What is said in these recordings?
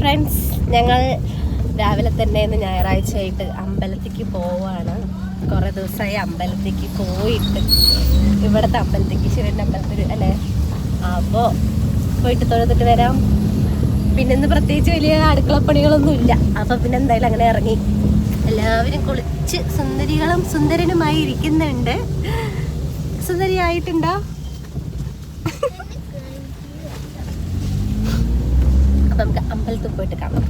Friends, ഞങ്ങൾ രാവിലെ തന്നെ ഇന്ന് ഞായറാഴ്ചയായിട്ട് അമ്പലത്തേക്ക് പോവാണ്. കുറേ ദിവസമായി അമ്പലത്തേക്ക് പോയിട്ട്, ഇവിടുത്തെ അമ്പലത്തേക്ക്, ശിവൻ്റെ അമ്പലത്തിൽ അല്ലേ. അപ്പോൾ പോയിട്ട് തൊഴുതിട്ട് വരാം. പിന്നെ ഇന്ന് പ്രത്യേകിച്ച് വലിയ അടുക്കളപ്പണികളൊന്നും ഇല്ല. അപ്പോൾ പിന്നെ എന്തായാലും അങ്ങനെ ഇറങ്ങി. എല്ലാവരും കുളിച്ച് സുന്ദരികളും സുന്ദരനുമായി ഇരിക്കുന്നുണ്ട്. സുന്ദരിയായിട്ടുണ്ടോ? അപ്പം നമുക്ക് അമ്പലത്തിൽ പോയിട്ട് കാണാം.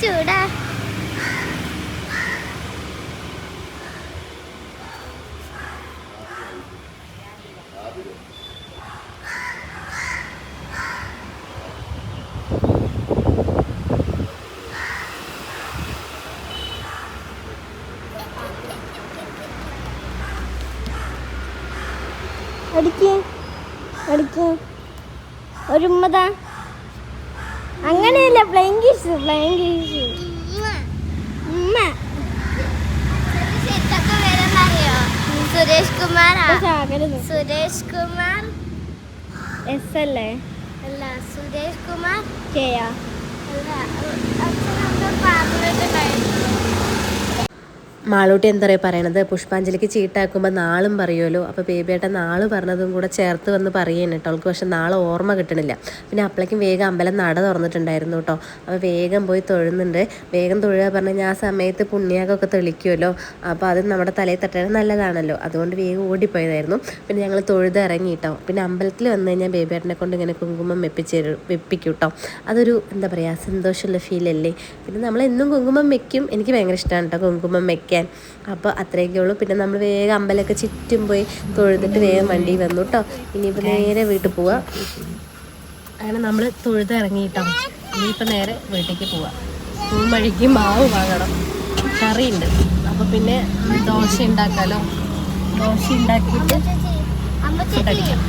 ചൂടാ അടിക്കേ ഒരു ഉമ്മതാ. അങ്ങനെയല്ല, flying kiss Suresh Kumar S അല്ലേ? അല്ല, സുരേഷ് കുമാർ കെയാ അല്ല. മാളൂട്ടി എന്താ പറയുക പറയണത്, പുഷ്പാഞ്ജലിക്ക് ചീട്ടാക്കുമ്പോൾ നാളും പറയുമല്ലോ. അപ്പോൾ ബേബിയേട്ടൻ നാള് പറഞ്ഞതും കൂടെ ചേർത്ത് വന്ന് പറയുകയാണ് കേട്ടോ. അവൾക്ക് പക്ഷെ നാളെ ഓർമ്മ കിട്ടണില്ല. പിന്നെ അപ്പോഴേക്കും വേഗം അമ്പലം നട തുറന്നിട്ടുണ്ടായിരുന്നു കേട്ടോ. അപ്പോൾ വേഗം പോയി തൊഴുന്നുണ്ട്. വേഗം തൊഴുക പറഞ്ഞു കഴിഞ്ഞാൽ ആ സമയത്ത് പുണ്യാകമൊക്കെ തെളിക്കുമല്ലോ. അപ്പോൾ അത് നമ്മുടെ തലയിൽ തട്ടാൻ നല്ലതാണല്ലോ. അതുകൊണ്ട് വേഗം ഓടിപ്പോയതായിരുന്നു. പിന്നെ ഞങ്ങൾ തൊഴുത് ഇറങ്ങി കേട്ടോ. പിന്നെ അമ്പലത്തിൽ വന്നു കഴിഞ്ഞാൽ ബേബിയേട്ടനെ കൊണ്ട് ഇങ്ങനെ കുങ്കുമം വെപ്പിക്കും കേട്ടോ. അതൊരു എന്താ പറയുക, സന്തോഷമുള്ള ഫീലല്ലേ. പിന്നെ നമ്മൾ എന്നും കുങ്കുമം വെക്കും. എനിക്ക് ഭയങ്കര ഇഷ്ടമാണ് കേട്ടോ കുങ്കുമം വെക്കാൻ. അപ്പോൾ അത്രയൊക്കെ ഉള്ളൂ. പിന്നെ നമ്മൾ വേഗം അമ്പലമൊക്കെ ചുറ്റും പോയി തൊഴുതിട്ട് വേഗം വണ്ടി വന്നു കേട്ടോ. ഇനിയിപ്പോൾ നേരെ വീട്ടിൽ പോവാം. അങ്ങനെ നമ്മൾ തൊഴുത് ഇറങ്ങിയിട്ടോ. ഇനിയിപ്പോൾ നേരെ വീട്ടിലേക്ക് പോവാം. വഴിക്ക് മാവ് വാങ്ങണം, കറിയുണ്ട്. അപ്പോൾ പിന്നെ ദോശ ഉണ്ടാക്കാമല്ലോ. ദോശ ഉണ്ടാക്കിയിട്ട് ഫുഡടിക്കാം.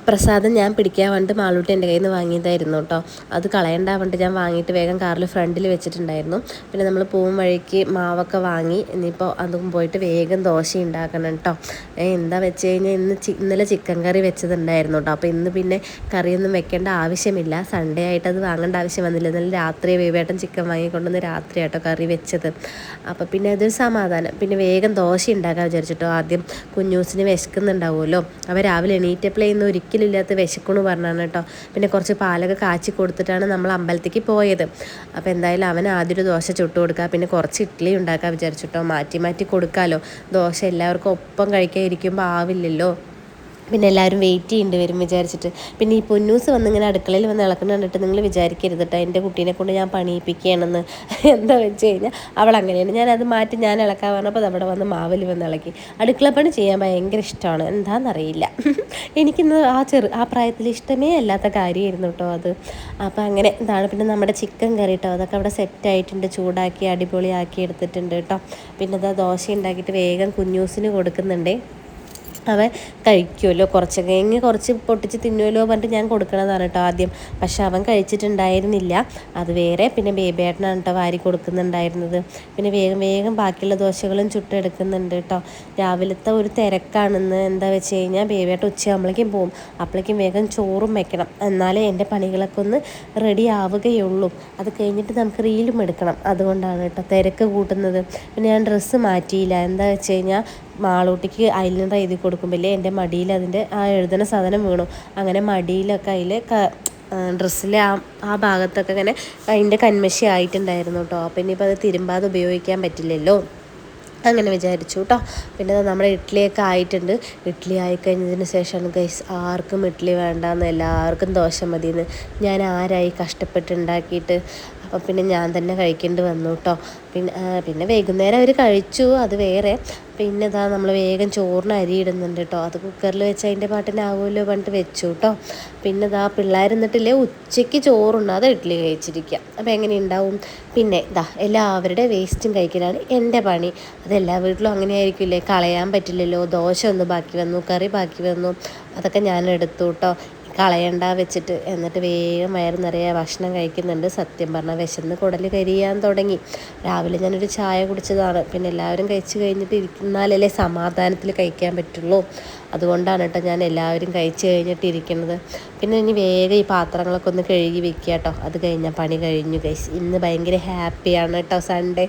പ്രസാദം ഞാൻ പിടിക്കാൻ വേണ്ടി മാളൂട്ടി എൻ്റെ കയ്യിൽ നിന്ന് വാങ്ങിയതായിരുന്നു കേട്ടോ. അത് കളയണ്ട വേണ്ടി ഞാൻ വാങ്ങിയിട്ട് വേഗം കാറിൽ ഫ്രണ്ടിൽ വെച്ചിട്ടുണ്ടായിരുന്നു. പിന്നെ നമ്മൾ പോകും വഴിക്ക് മാവൊക്കെ വാങ്ങി. ഇനിയിപ്പോൾ അതും പോയിട്ട് വേഗം ദോശ ഉണ്ടാക്കണം കേട്ടോ. എന്താ വെച്ച് കഴിഞ്ഞാൽ ഇന്നലെ ചിക്കൻ കറി വെച്ചതുണ്ടായിരുന്നു കേട്ടോ. അപ്പോൾ ഇന്ന് പിന്നെ കറിയൊന്നും വെക്കേണ്ട ആവശ്യമില്ല. സൺഡേ ആയിട്ട് അത് വാങ്ങേണ്ട ആവശ്യം വന്നില്ല. ഇന്നലെ രാത്രി ബേബിയേട്ടൻ ചിക്കൻ വാങ്ങിക്കൊണ്ടുവന്ന് രാത്രി ആട്ടോ കറി വെച്ചത്. അപ്പോൾ പിന്നെ അതൊരു സമാധാനം. പിന്നെ വേഗം ദോശ ഉണ്ടാക്കാൻ വിചാരിച്ചിട്ടോ. ആദ്യം കുഞ്ഞൂസിന് വിശക്കുന്നുണ്ടാവുമല്ലോ. അവ രാവിലെ എണീറ്റപ്പോഴേ ഇന്ന് ഒരിക്കലും ഇല്ലാത്ത വിശക്കണമെന്ന് പറഞ്ഞാണ് കേട്ടോ. പിന്നെ കുറച്ച് പാലൊക്കെ കാച്ചി കൊടുത്തിട്ടാണ് നമ്മൾ അമ്പലത്തേക്ക് പോയത്. അപ്പോൾ എന്തായാലും അവൻ ആദ്യം ഒരു ദോശ ചുട്ട് കൊടുക്കുക, പിന്നെ കുറച്ച് ഇഡ്ഡലി ഉണ്ടാക്കാൻ വിചാരിച്ചിട്ടോ. മാറ്റി മാറ്റി കൊടുക്കാമല്ലോ. ദോശ എല്ലാവർക്കും ഒപ്പം കഴിക്കാൻ ഇരിക്കുമ്പോൾ ആവില്ലല്ലോ. പിന്നെ എല്ലാവരും വെയിറ്റ് ചെയ്യേണ്ടി വരും വിചാരിച്ചിട്ട്. പിന്നെ ഈ പൊന്നൂസ് വന്നിങ്ങനെ അടുക്കളയിൽ വന്ന് ഇളക്കുന്ന കണ്ടിട്ട് നിങ്ങൾ വിചാരിക്കരുത് കേട്ടോ എൻ്റെ കുട്ടീനെ കൊണ്ട് ഞാൻ പണിയിപ്പിക്കുകയാണെന്ന്. എന്താ വെച്ച് കഴിഞ്ഞാൽ അവൾ അങ്ങനെയാണ്. ഞാനത് മാറ്റി ഞാൻ ഇളക്കാൻ പറഞ്ഞപ്പോൾ അവിടെ വന്ന് മാവിൽ വന്ന് ഇളക്കി. അടുക്കളപ്പണി ചെയ്യാൻ ഭയങ്കര ഇഷ്ടമാണ്. എന്താണെന്നറിയില്ല, എനിക്കിന്ന് ആ പ്രായത്തിൽ ഇഷ്ടമേ അല്ലാത്ത കാര്യമായിരുന്നു കേട്ടോ അത്. അപ്പോൾ അങ്ങനെ ഇതാണ്. പിന്നെ നമ്മുടെ ചിക്കൻ കറി കേട്ടോ, അതൊക്കെ അവിടെ സെറ്റായിട്ടുണ്ട്. ചൂടാക്കി അടിപൊളിയാക്കി എടുത്തിട്ടുണ്ട് കേട്ടോ. പിന്നെ അതാ ദോശ ഉണ്ടാക്കിയിട്ട് വേഗം കുഞ്ഞൂസിന് കൊടുക്കുന്നുണ്ട്. അവൻ കഴിക്കുമല്ലോ, കുറച്ച് പൊട്ടിച്ച് തിന്നുമല്ലോ പറഞ്ഞിട്ട് ഞാൻ കൊടുക്കണതാണ് കേട്ടോ ആദ്യം. പക്ഷെ അവൻ കഴിച്ചിട്ടുണ്ടായിരുന്നില്ല. അത് വേറെ. പിന്നെ ബേബിയേട്ടനാണ് കേട്ടോ വാരി കൊടുക്കുന്നുണ്ടായിരുന്നത്. പിന്നെ വേഗം ബാക്കിയുള്ള ദോശകളും ചുട്ടെടുക്കുന്നുണ്ട് കേട്ടോ. രാവിലത്തെ ഒരു തിരക്കാണെന്ന്. എന്താ വെച്ച് കഴിഞ്ഞാൽ ബേബിയേട്ടൻ ഉച്ചയാകുമ്പോഴേക്കും പോകും. അപ്പോഴേക്കും വേഗം ചോറും വെക്കണം, എന്നാലേ എൻ്റെ പണികളൊക്കെ ഒന്ന് റെഡി ആവുകയുള്ളൂ. അത് കഴിഞ്ഞിട്ട് നമുക്ക് റീലും എടുക്കണം. അതുകൊണ്ടാണ് കേട്ടോ തിരക്ക് കൂട്ടുന്നത്. പിന്നെ ഞാൻ ഡ്രസ്സ് മാറ്റിയില്ല. എന്താ വെച്ച് കഴിഞ്ഞാൽ മാളൂട്ടിക്ക് ഐലൈനർ എഴുതി കൊടുക്കുമ്പോഴേ എൻ്റെ മടിയിൽ അതിൻ്റെ ആ എഴുതുന്ന സാധനം വീണു. അങ്ങനെ മടിയിലൊക്കെ അതിൽ ഡ്രസ്സിലെ ആ ഭാഗത്തൊക്കെ ഇങ്ങനെ അതിൻ്റെ കന്മഷി ആയിട്ടുണ്ടായിരുന്നു കേട്ടോ. അപ്പോൾ ഇനിയിപ്പോൾ അത് തിരുമ്പാതെ ഉപയോഗിക്കാൻ പറ്റില്ലല്ലോ. അങ്ങനെ വിചാരിച്ചു കേട്ടോ. പിന്നെ നമ്മുടെ ഇഡ്ഡലിയൊക്കെ ആയിട്ടുണ്ട്. ഇഡ്ഡലി ആയിക്കഴിഞ്ഞതിന് ശേഷമാണ് ഗൈസ് ആർക്കും ഇഡ്ഡലി വേണ്ടാന്ന്, എല്ലാവർക്കും ദോശ മതിയെന്ന്. ഞാൻ ആരായി കഷ്ടപ്പെട്ടുണ്ടാക്കിയിട്ട്. അപ്പോൾ പിന്നെ ഞാൻ തന്നെ കഴിക്കേണ്ടി വന്നു കേട്ടോ. പിന്നെ വൈകുന്നേരം അവർ കഴിച്ചു, അത് വേറെ. പിന്നെ ഇതാ നമ്മൾ വേഗം ചോറിന് അരി ഇടുന്നുണ്ട് കേട്ടോ. അത് കുക്കറിൽ വെച്ച് അതിൻ്റെ പാട്ടിനാവുമല്ലോ പറഞ്ഞിട്ട് വെച്ചു കേട്ടോ. പിന്നെ ഇതാ പിള്ളേർ എന്നിട്ടില്ലേ ഉച്ചയ്ക്ക് ചോറുണ്ട്, അത് ഇഡ്ഡലി കഴിച്ചിരിക്കുക. അപ്പോൾ എങ്ങനെ ഉണ്ടാവും? പിന്നെ ഇതാ എല്ലാവരുടെ വേസ്റ്റും കഴിക്കലാണ് എൻ്റെ പണി. അതെല്ലാ വീട്ടിലും അങ്ങനെ ആയിരിക്കില്ലേ, കളയാൻ പറ്റില്ലല്ലോ. ദോശ ഒന്ന് ബാക്കി വന്നു, കറി ബാക്കി വന്നു, അതൊക്കെ ഞാൻ എടുത്തു കേട്ടോ. കളയണ്ട വെച്ചിട്ട്. എന്നിട്ട് വേഗം വയറ് നിറയെ ഭക്ഷണം കഴിക്കുന്നുണ്ട്. സത്യം പറഞ്ഞാൽ വിശന്ന് കുടൽ കരിയാൻ തുടങ്ങി. രാവിലെ ഞാനൊരു ചായ കുടിച്ചതാണ്. പിന്നെ എല്ലാവരും കഴിച്ച് കഴിഞ്ഞിട്ട് ഇരിക്കുന്നാലല്ലേ സമാധാനത്തിൽ കഴിക്കാൻ പറ്റുള്ളൂ. അതുകൊണ്ടാണ് കേട്ടോ ഞാൻ എല്ലാവരും കഴിച്ച് കഴിഞ്ഞിട്ട് ഇരിക്കുന്നത്. പിന്നെ ഇനി വേഗം ഈ പാത്രങ്ങളൊക്കെ ഒന്ന് കഴുകി വെക്കുക കേട്ടോ. അത് കഴിഞ്ഞാൽ പണി കഴിഞ്ഞു ഗൈസ്. ഇന്ന് ഭയങ്കര ഹാപ്പിയാണ് കേട്ടോ സൺഡേ.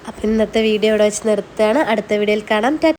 അപ്പം ഇന്നത്തെ വീഡിയോ ഇവിടെ വെച്ച് നിർത്തുകയാണ്. അടുത്ത വീഡിയോയിൽ കാണാം.